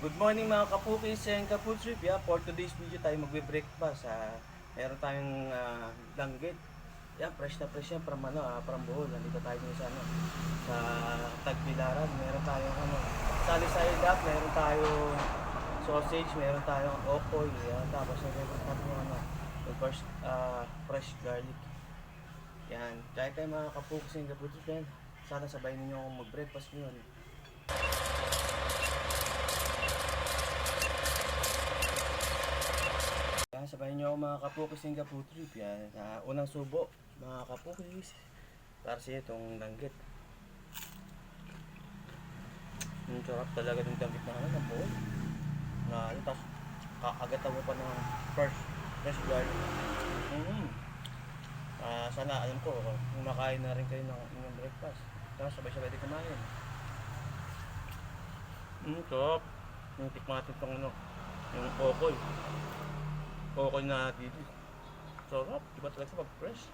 Good morning mga kapukis and kaputrip. For today's video tayo magbe-breakfast. Meron tayong langgit. Fresh na fresh yan from Bohol. Nandito tayo sa sa Tagbilaran. Meron tayong salisay duck, meron tayong sausage, meron tayong okoy. Tapos meron tayong yung fresh garlic. Yan. Kaya tayo mga kapukis and kaputrip. Sana sabay ninyo akong mag-breakfast ngayon. Sabayan nyo ako mga kapukis ng kaputrip. Unang subo mga kapukis para sa itong langgit. Ang sarap talaga ng langgit ng buo. Tapos kakagatan mo pa ng fresh garlic. Sana alam ko kung makain na rin kayo ng inyong breakfast. Tapos sabay-sabay din kumain. Sarap. Yung tikman natin itong yung okoy. Okoy na dito. Sarap. Diba talaga pag fresh?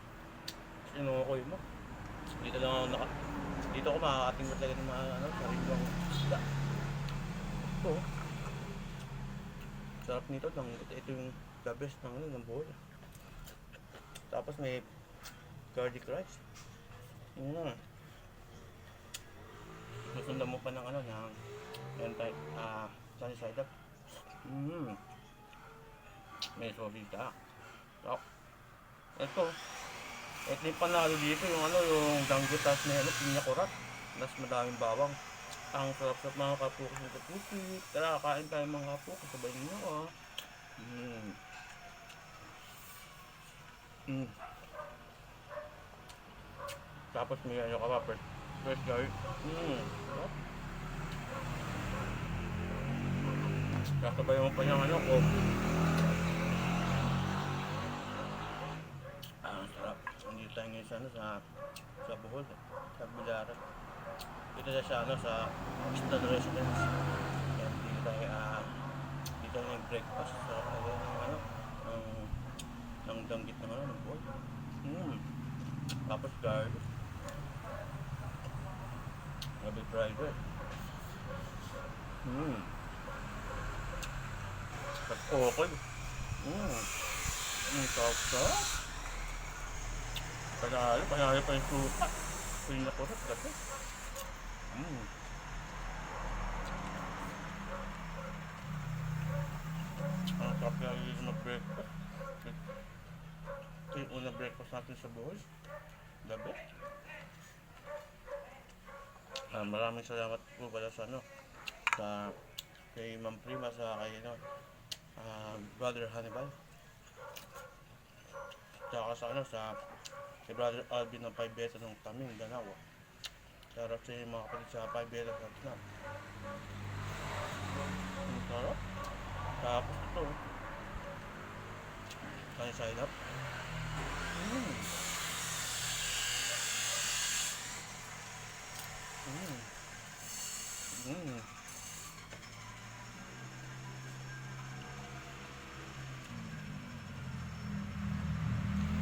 Sinukoy mo. Dito lang ako dito ako makakating mo talaga ng mga sariwang isda. Ito. Sarap nito. Ito yung the best ng Bohol. Tapos may garlic rice. Yun na. Susundan mo pa ng yan tayo. Sunny side up. May sosita. So, ito yung panalo dito yung danggit tas may pinya kurat. Tas madaming bawang. Ang sarap-sarap mga kapukis ng kaputi. Tara, kain tayo mga kapukis. Sabay nyo Tapos may ka pa fresh garlic. Kasabay mo pa yung coffee. Sarap. Nandito tayo ngayon sa Bohol, sa Bilaran. Dito sa Coastal Residence. Kaya dito tayo nag-breakfast. Sarap na ng danggit ng Bohol. Tapos garlic. Gabi fried rice. Tapos okoy. Sarap. Panalo pa yung suka. Pinya kurat gabi. Ang sarap na yung mag-breakfast. Ito yung unang breakfast natin sa Bohol. Gabi. Maraming salamat po pala sa kay Ma'am Prima sa kay Brother Hannibal. Tsaka sa kay Brother Alvin ng 5 Beta ng Taming Danawa. Sarap sa mga kapatid sa 5 Beta sa Snap. Ang sarap. Tapos ito sunny side up.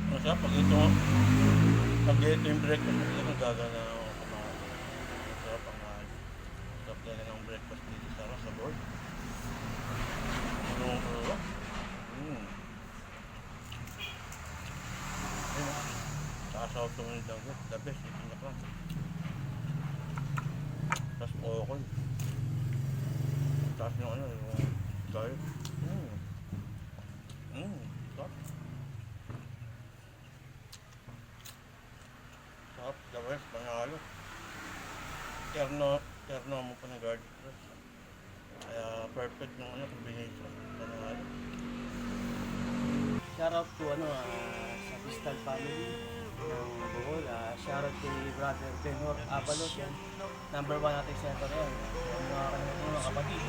Masarap pag ito yung breakfast mo gagana ako kumain. Masarap sarap talaga ng breakfast dito sa Bohol. Saka ito yung danggit, the best, yung pinya lang. Tapos okoy. Tapos yung garlic. Sarap. Sarap, the best, panalo. Terno mo pa ng garlic rice. Kaya perfect ng combination. Panalo. Shoutout to sa Crystal family ng Bohol. Shoutout kay Brother Benhor Abalos. Number 1 natin center yan. Yung mga kapatid.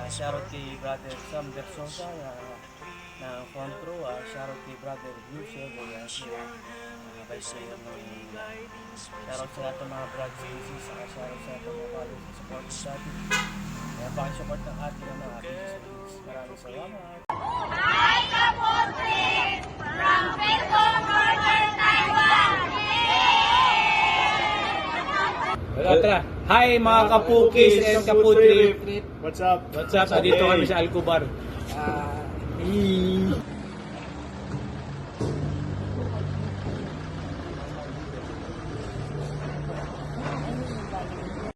Shoutout kay Brother Sam Dersosa ng front row. Shoutout kay Brother Lucio. Vice Mayor ng shoutout sa lahat ng mga brad species. Shoutout sa lahat ng mga followers sa support sa atin. Kaya pakisupport ng ating mga business. Maraming salamat. Hi, Kaputri! From Philippines, Northern Taiwan! Yay! Tara. Hi mga kapukis and kaputrip. What's up? What's up? Nandito kami sa Alcobar.